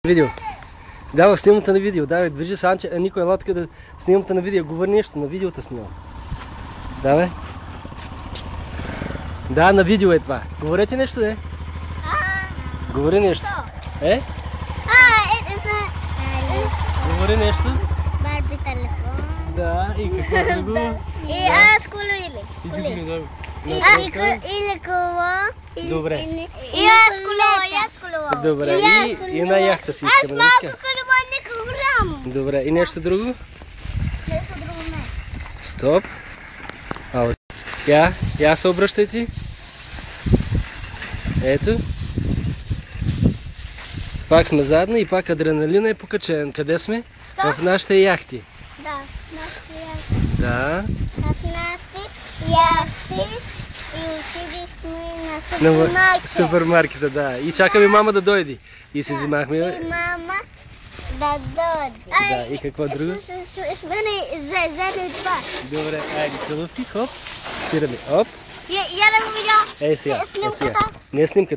Видео. Давай, снимамте на видео. Давай, движи се, Анче. Никой, ела тук да снимамте на видео. Говори нещо, на видеото снимам. Давай. Да, на видео е това. Говорете нещо, де. Говори нещо. Говори нещо. Барби телефон. Да, и какво друго? И аз коли. Или кола. Добре. И аз кола. Добре. И на яхта си искаме. Аз малко кола не курам. Добре. И нещо друго? Нещо друго не. Стоп. Я се обръщайте. Ето. Пак сме задни и пак адреналина е покачен. Къде сме? В нашите яхти. Да, в нашите яхти. Да. В нашите яхти и отидихме на супермаркет. Супермаркета, да. И чакаме мама да дойде. И си взимахме. И мама да дойде. Да, и какво друго? С мене заедно това. Добре, айде, целувки, хоп. Спираме, оп. Я да го видя. Ей сега, Снимката. Не е снимката.